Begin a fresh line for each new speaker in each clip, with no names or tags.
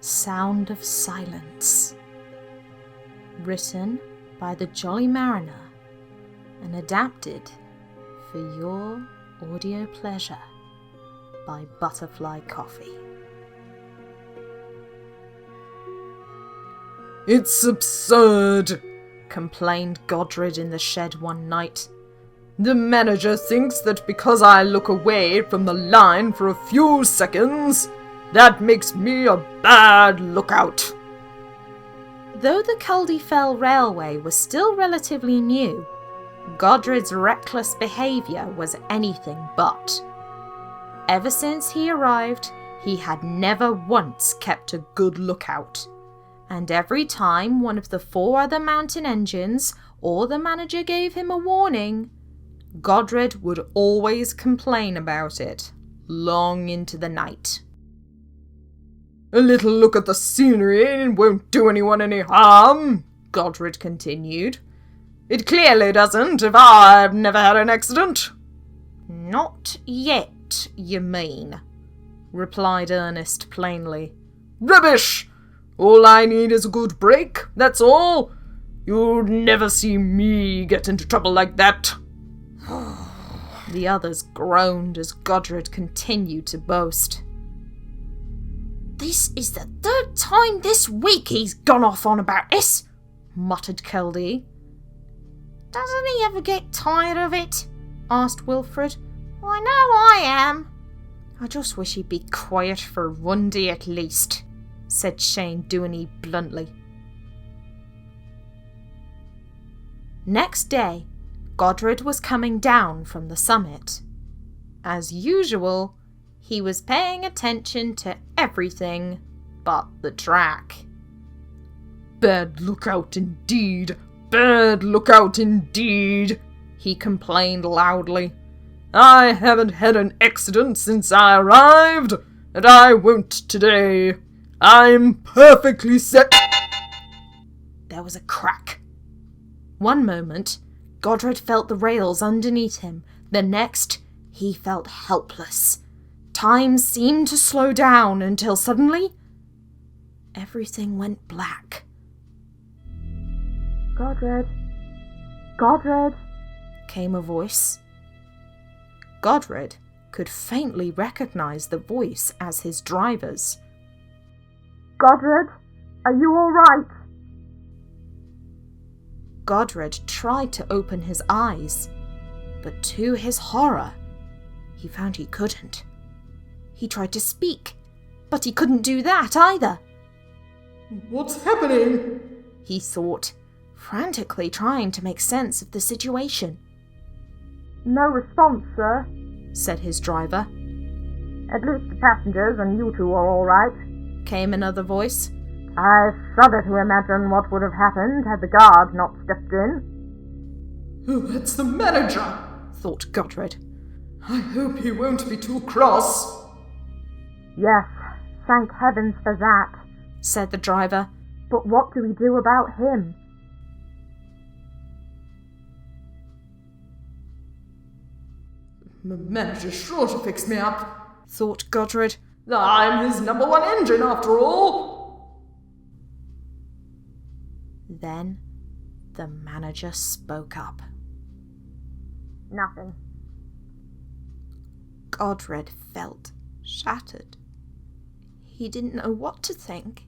Sound of Silence. Written by the Jolly Mariner and adapted for your audio pleasure by ButterflyCoffee.
"It's absurd,"
complained Godred in the shed one night.
"The manager thinks that because I look away from the line for a few seconds, that makes me a bad lookout."
Though the Cudlee Fell railway was still relatively new, Godred's reckless behaviour was anything but. Ever since he arrived, he had never once kept a good lookout, and every time one of the 4 other mountain engines or the manager gave him a warning, Godred would always complain about it, long into the night.
"A little look at the scenery won't do anyone any harm," Godred continued. "It clearly doesn't if I've never had an accident."
"Not yet, you mean," replied Ernest plainly.
"Rubbish! All I need is a good break, that's all. You'd never see me get into trouble like that."
The others groaned as Godred continued to boast. "This is the 3rd time this week he's gone off on about this," muttered Cudlee. "Doesn't he ever get tired of it?" asked Wilfred. "I know I am." "I just wish he'd be quiet for one day at least," said Shane Dooney bluntly. Next day, Godred was coming down from the summit. As usual, he was paying attention to everything but the track.
"Bad lookout indeed! Bad lookout indeed!" he complained loudly. "I haven't had an accident since I arrived, and I won't today. I'm perfectly set."
There was a crack. One moment, Godred felt the rails underneath him. The next, he felt helpless. Time seemed to slow down until suddenly, everything went black. "Godred, Godred," came a voice. Godred could faintly recognize the voice as his driver's. "Godred, are you all right?" Godred tried to open his eyes, but to his horror, he found he couldn't. He tried to speak, but he couldn't do that either.
"What's happening?"
he thought, frantically trying to make sense of the situation.
"No response, sir,"
said his driver.
"At least the passengers and you two are all right,"
came another voice.
"I shudder to imagine what would have happened had the guard not stepped in."
"Oh, that's the manager," thought Godred. "I hope he won't be too cross."
"Yes, thank heavens for that,"
said the driver.
"But what do we do about him?"
"The manager's sure to fix me up,"
thought Godred.
"I'm his number 1 engine after all."
Then the manager spoke up.
"Nothing."
Godred felt shattered. He didn't know what to think.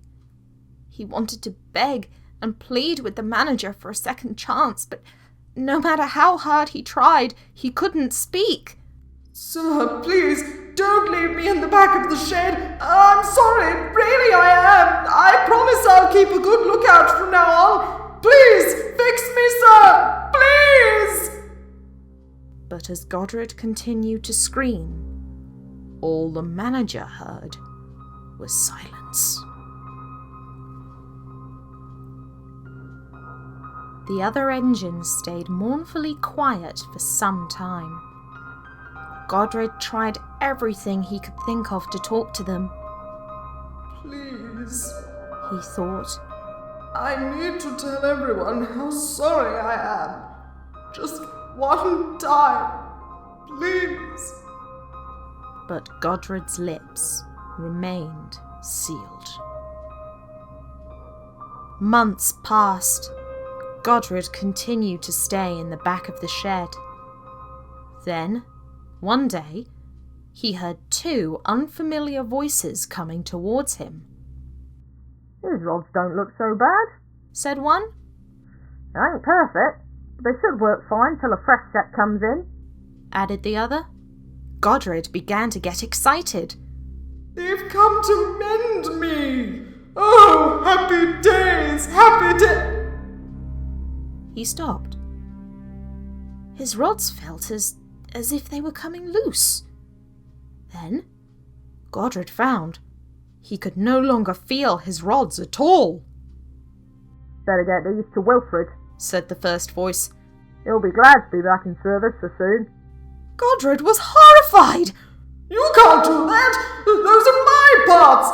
He wanted to beg and plead with the manager for a second chance, but no matter how hard he tried, he couldn't speak.
"Sir, please, don't leave me in the back of the shed. I'm sorry, really I am. I promise I'll keep a good lookout from now on. Please, fix me, sir! Please!"
But as Godred continued to scream, all the manager heard was silence. The other engines stayed mournfully quiet for some time. Godred tried everything he could think of to talk to them.
"Please,
He thought,
I need to tell everyone how sorry I am. Just one time, please."
but Godred's lips remained sealed. Months passed. Godred continued to stay in the back of the shed. Then, one day, he heard two unfamiliar voices coming towards him.
These rods don't look so bad,
said one.
They ain't perfect, but they should work fine till a fresh set comes in,
added the other. Godred began to get excited.
They've come to mend me! Oh, happy days, happy days!
He stopped. His rods felt as if they were coming loose. Then, Godred found he could no longer feel his rods at all.
Better get these to Wilfred,
said the first voice.
He'll be glad to be back in service so soon.
Godred was horrified.
You can't do that! Those are my parts!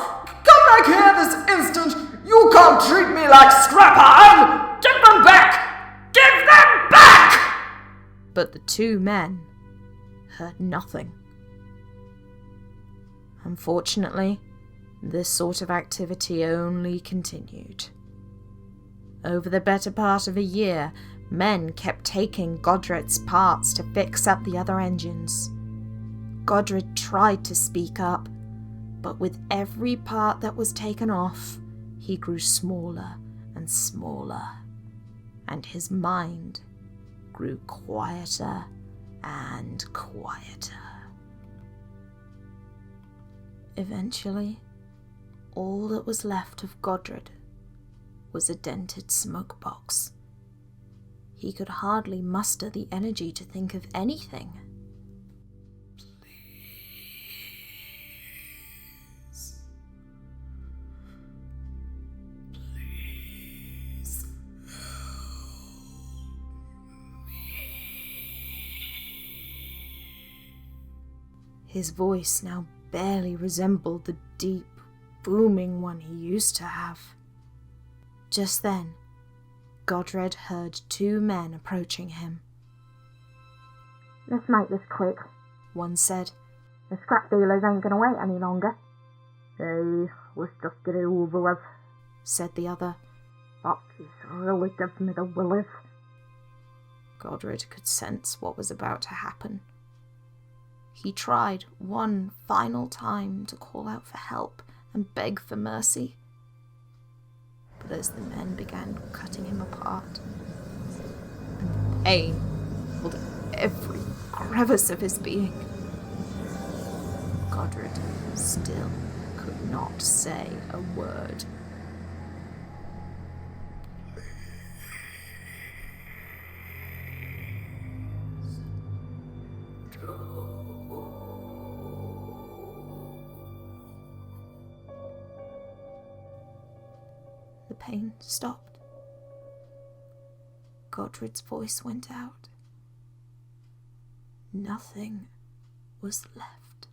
Come back here this instant! You can't treat me like scrap iron! Give them back! Give them back!
But the two men heard nothing. Unfortunately, this sort of activity only continued. Over the better part of a year, men kept taking Godred's parts to fix up the other engines. Godred tried to speak up, but with every part that was taken off, he grew smaller and smaller, and his mind grew quieter and quieter. Eventually, all that was left of Godred was a dented smoke box. He could hardly muster the energy to think of anything.
Please
His voice now barely resembled the deep, booming one he used to have. Just then, Godred heard two men approaching him.
Let's make this quick,
one said.
The scrap dealers ain't going to wait any longer. Hey, let's just get it over with,
said the other.
That just really gives me the willies.
Godred could sense what was about to happen. He tried one final time to call out for help and beg for mercy. But as the men began cutting him apart, and pain filled every crevice of his being, Godred still could not say a word. The pain stopped. Godred's voice went out. Nothing was left.